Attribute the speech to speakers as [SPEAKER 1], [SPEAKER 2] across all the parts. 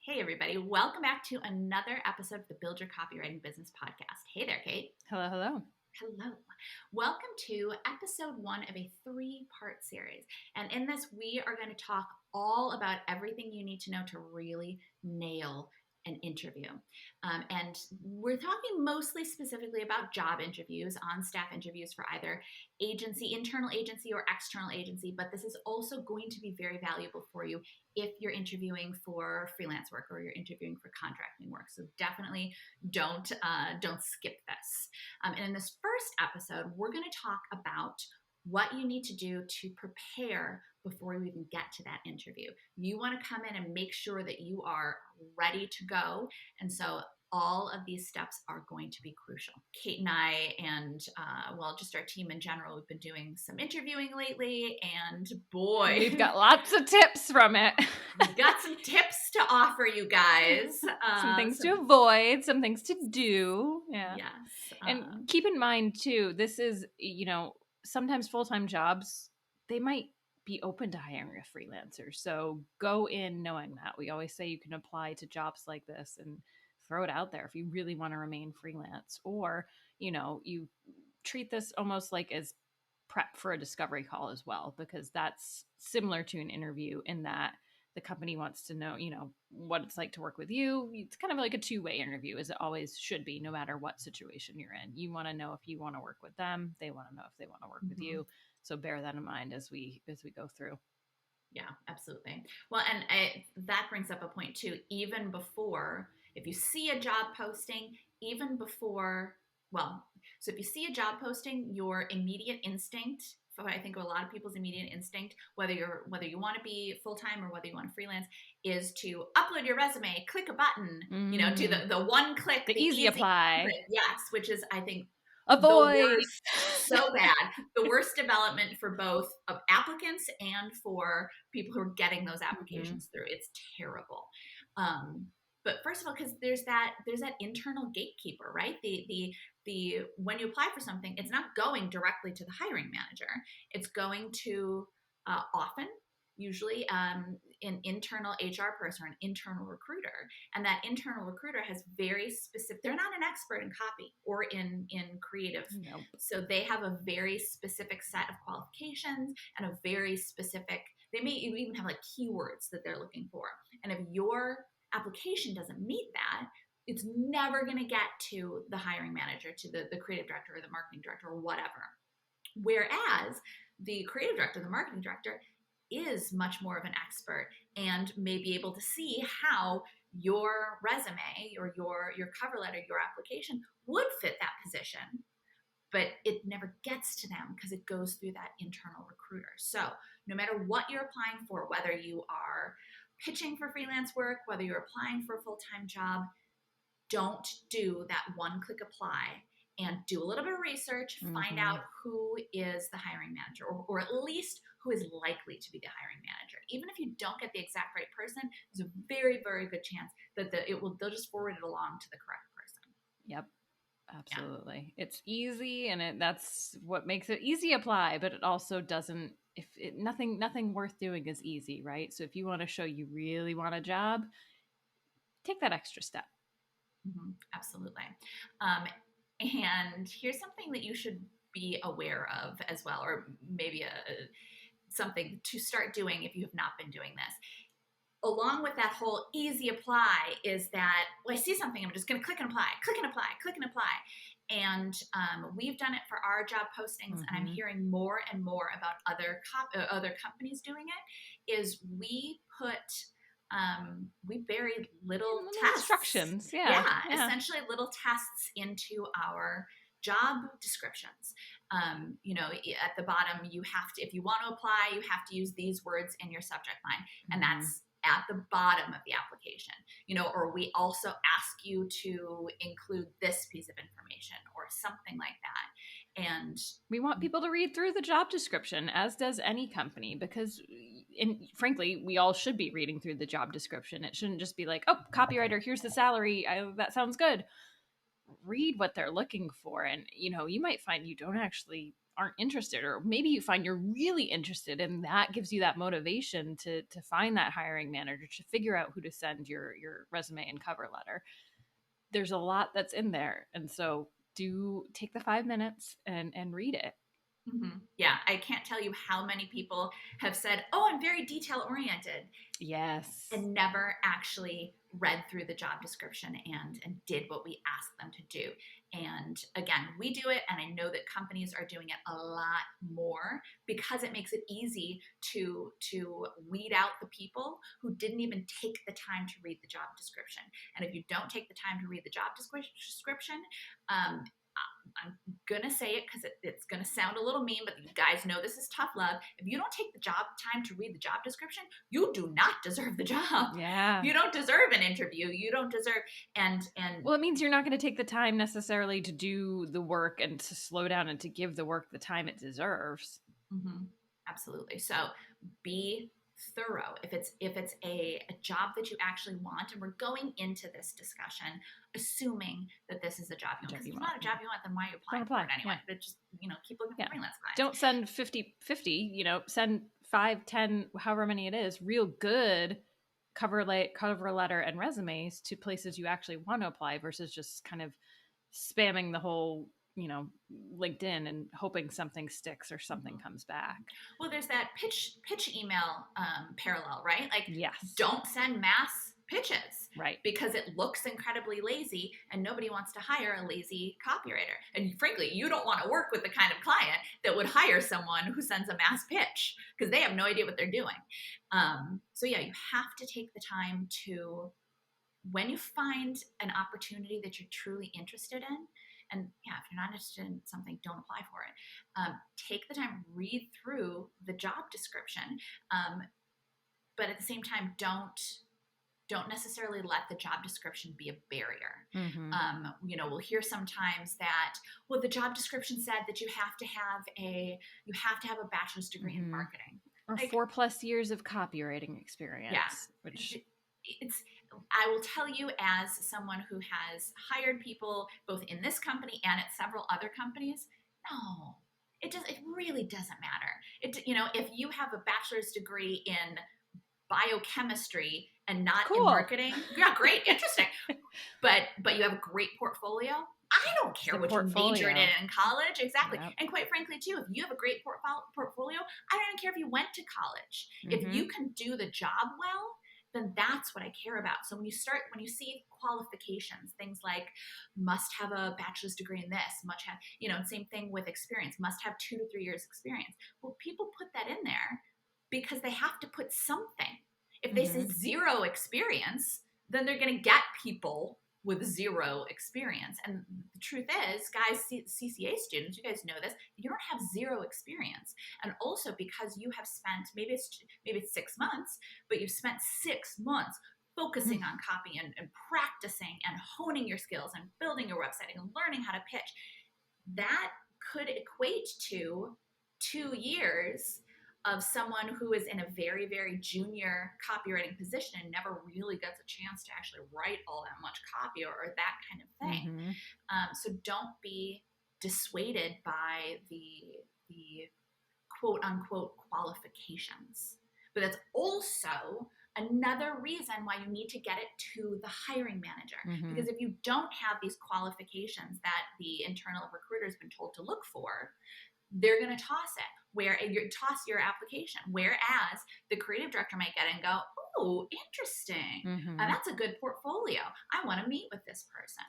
[SPEAKER 1] Hey, everybody. Welcome back to another episode of the Build Your Copywriting Business podcast. Hey there, Kate.
[SPEAKER 2] Hello, hello.
[SPEAKER 1] Hello. Welcome to episode 1 of a 3-part series. And in this, we are going to talk all about everything you need to know to really nail an interview. And we're talking mostly specifically about job interviews, on-staff interviews for either agency, internal agency, or external agency. But this is also going to be very valuable for you if you're interviewing for freelance work or you're interviewing for contracting work. So definitely don't skip this. And in this first episode, we're going to talk about what you need to do to prepare before you even get to that interview. You want to come in and make sure that you are ready to go. And so all of these steps are going to be crucial. Kate and I, and just our team in general, we've been doing some interviewing lately, and boy,
[SPEAKER 2] we've got lots of tips from it.
[SPEAKER 1] We've got some tips to offer you guys.
[SPEAKER 2] Some things to avoid, some things to do. Yeah.
[SPEAKER 1] Yes.
[SPEAKER 2] And keep in mind too, this is, sometimes full-time jobs, they might be open to hiring a freelancer. So go in knowing that. We always say you can apply to jobs like this and throw it out there if you really want to remain freelance, or, you treat this almost like as prep for a discovery call as well, because that's similar to an interview in that the company wants to know, what it's like to work with you. It's kind of like a two-way interview, as it always should be, no matter what situation you're in. You want to know if you want to work with them. They want to know if they want to work with you. So bear that in mind as we go through.
[SPEAKER 1] Yeah, absolutely. Well, and that brings up a point too. Even before, if you see a job posting, so if you see a job posting, your immediate instinct, I think a lot of people's immediate instinct, whether you want to be full-time or whether you want to freelance, is to upload your resume, click a button, do the one click,
[SPEAKER 2] the easy apply.
[SPEAKER 1] Click, yes, which is, I think,
[SPEAKER 2] avoid
[SPEAKER 1] so bad. The worst development for both of applicants and for people who are getting those applications through. It's terrible. But first of all, because there's that internal gatekeeper, right? The when you apply for something, it's not going directly to the hiring manager. It's going to usually an internal HR person or an internal recruiter. And that internal recruiter has very specific, they're not an expert in copy or in creative.
[SPEAKER 2] Nope.
[SPEAKER 1] So they have a very specific set of qualifications and a very specific, they may even have like keywords that they're looking for. And if your application doesn't meet that, it's never going to get to the hiring manager, to the creative director or the marketing director or whatever. Whereas the creative director, the marketing director, is much more of an expert and may be able to see how your resume or your cover letter, your application would fit that position, but it never gets to them because it goes through that internal recruiter. So no matter what you're applying for, whether you are pitching for freelance work, whether you're applying for a full-time job, don't do that one-click apply, and do a little bit of research, find out who is the hiring manager, or at least who is likely to be the hiring manager. Even if you don't get the exact right person, there's a very, very good chance that they'll just forward it along to the correct person.
[SPEAKER 2] Yep. Absolutely. Yeah. It's easy, and that's what makes it easy apply, but it also doesn't, nothing worth doing is easy, right? So if you want to show you really want a job, take that extra step.
[SPEAKER 1] Absolutely. And here's something that you should be aware of as well, or maybe something to start doing if you have not been doing this. Along with that whole easy apply is that, I see something, I'm just going to click and apply, click and apply, click and apply. And we've done it for our job postings, and I'm hearing more and more about other companies doing it, is we bury little tests.
[SPEAKER 2] Instructions.
[SPEAKER 1] Yeah, essentially little tests into our job descriptions. At the bottom, you have to, if you want to apply, you have to use these words in your subject line. And that's at the bottom of the application, or we also ask you to include this piece of information or something like that. And
[SPEAKER 2] we want people to read through the job description, as does any company, because frankly, we all should be reading through the job description. It shouldn't just be like, oh, copywriter, here's the salary. That sounds good. Read what they're looking for. And, you might find you don't actually aren't interested, or maybe you find you're really interested, and that gives you that motivation to find that hiring manager, to figure out who to send your resume and cover letter. There's a lot that's in there, and so do take the 5 minutes and read it.
[SPEAKER 1] Mm-hmm. Yeah, I can't tell you how many people have said, "Oh, I'm very detail oriented,"
[SPEAKER 2] Yes.
[SPEAKER 1] and never actually read through the job description and did what we asked them to do. And again, we do it, and I know that companies are doing it a lot more because it makes it easy to weed out the people who didn't even take the time to read the job description. And if you don't take the time to read the job description, I'm gonna say it because it's gonna sound a little mean, but you guys know this is tough love. If you don't take the time to read the job description, you do not deserve the job.
[SPEAKER 2] Yeah.
[SPEAKER 1] You don't deserve an interview. You don't deserve and
[SPEAKER 2] well, it means you're not going to take the time necessarily to do the work and to slow down and to give the work the time it deserves.
[SPEAKER 1] Mm-hmm. Absolutely. So be thorough. If it's a job that you actually want, and we're going into this discussion assuming that this is a job you want. Because if it's not a job you want, then why are you applying for it anyway? But just, keep looking for freelance clients.
[SPEAKER 2] Don't send 50, send 5, 10, however many it is, real good cover letter and resumes to places you actually want to apply, versus just kind of spamming the whole LinkedIn and hoping something sticks or something comes back.
[SPEAKER 1] Well, there's that pitch email parallel, right? Like,
[SPEAKER 2] yes,
[SPEAKER 1] don't send mass pitches,
[SPEAKER 2] right?
[SPEAKER 1] Because it looks incredibly lazy, and nobody wants to hire a lazy copywriter. And frankly, you don't want to work with the kind of client that would hire someone who sends a mass pitch, because they have no idea what they're doing. So yeah, you have to take the time to, when you find an opportunity that you're truly interested in, and yeah, if you're not interested in something, don't apply for it. Take the time, read through the job description, but at the same time, don't necessarily let the job description be a barrier.
[SPEAKER 2] Mm-hmm.
[SPEAKER 1] We'll hear sometimes that, well, the job description said that you have to have a bachelor's degree in marketing,
[SPEAKER 2] or 4+ years of copywriting experience.
[SPEAKER 1] Yeah,
[SPEAKER 2] which
[SPEAKER 1] I will tell you, as someone who has hired people both in this company and at several other companies, no, it really doesn't matter. If you have a bachelor's degree in biochemistry and not in marketing, yeah, great, interesting. But you have a great portfolio. I don't care what you majored in college. Exactly. Yep. And quite frankly, too, if you have a great portfolio, I don't even care if you went to college. Mm-hmm. If you can do the job well, then that's what I care about. So when you see qualifications, things like must have a bachelor's degree in this, same thing with experience, must have 2 to 3 years experience. Well, people put that in there because they have to put something. If they say 0 experience, then they're going to get people with 0 experience. And the truth is, guys, CCA students, you guys know this, you don't have 0 experience. And also because you have spent, maybe it's 6 months, but you've spent 6 months focusing on copy and practicing and honing your skills and building your website and learning how to pitch. That could equate to 2 years of someone who is in a very, very junior copywriting position and never really gets a chance to actually write all that much copy or that kind of thing. Mm-hmm. So don't be dissuaded by the quote unquote qualifications. But that's also another reason why you need to get it to the hiring manager. Mm-hmm. Because if you don't have these qualifications that the internal recruiter has been told to look for, they're going to toss your application. Whereas the creative director might get it and go, oh, interesting. Mm-hmm. That's a good portfolio. I want to meet with this person.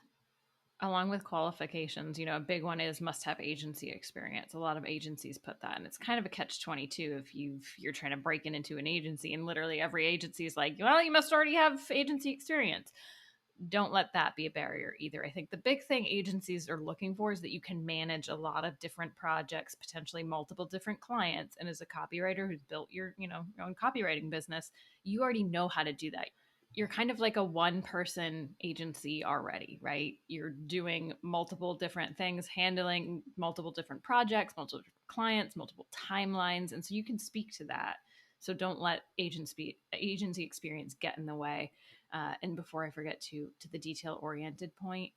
[SPEAKER 2] Along with qualifications, a big one is must have agency experience. A lot of agencies put that, and it's kind of a catch-22 if you're trying to break into an agency, and literally every agency is like, well, you must already have agency experience. Don't let that be a barrier either. I think the big thing agencies are looking for is that you can manage a lot of different projects, potentially multiple different clients. And as a copywriter who's built your own copywriting business, you already know how to do that. You're kind of like a one-person agency already, right? You're doing multiple different things, handling multiple different projects, multiple different clients, multiple timelines. And so you can speak to that. So don't let agency experience get in the way. And before I forget to the detail-oriented point,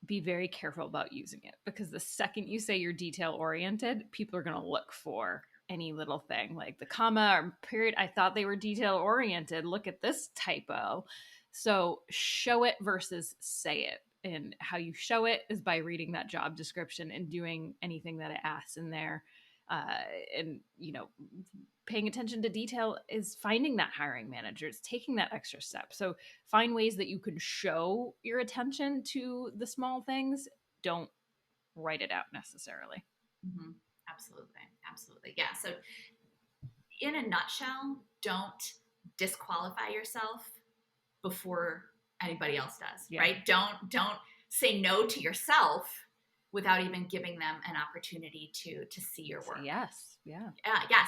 [SPEAKER 2] be very careful about using it, because the second you say you're detail oriented, people are going to look for any little thing like the comma or period. I thought they were detail oriented. Look at this typo. So show it versus say it. And how you show it is by reading that job description and doing anything that it asks in there. And, paying attention to detail is finding that hiring manager. It's taking that extra step. So find ways that you can show your attention to the small things. Don't write it out necessarily.
[SPEAKER 1] Mm-hmm. Absolutely. Yeah. So in a nutshell, don't disqualify yourself before anybody else does, right? Don't say no to yourself without even giving them an opportunity to see your work.
[SPEAKER 2] Say yes. Yeah.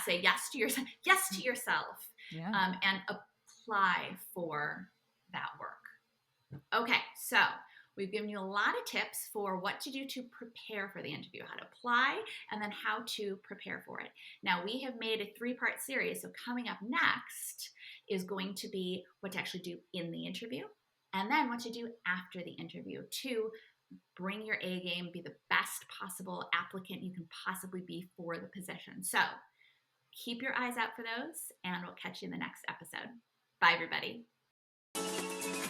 [SPEAKER 1] Say yes to yourself. Yes to yourself.
[SPEAKER 2] Yeah.
[SPEAKER 1] And apply for that work. Okay. So we've given you a lot of tips for what to do to prepare for the interview, how to apply, and then how to prepare for it. Now, we have made a 3-part series. So coming up next is going to be what to actually do in the interview, and then what to do after the interview to bring your A game, be the best possible applicant you can possibly be for the position. So keep your eyes out for those, and we'll catch you in the next episode. Bye, everybody.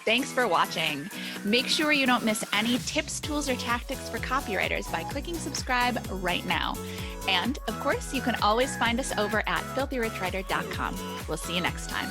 [SPEAKER 3] Thanks for watching. Make sure you don't miss any tips, tools, or tactics for copywriters by clicking subscribe right now. And of course, you can always find us over at filthyrichriter.com. We'll see you next time.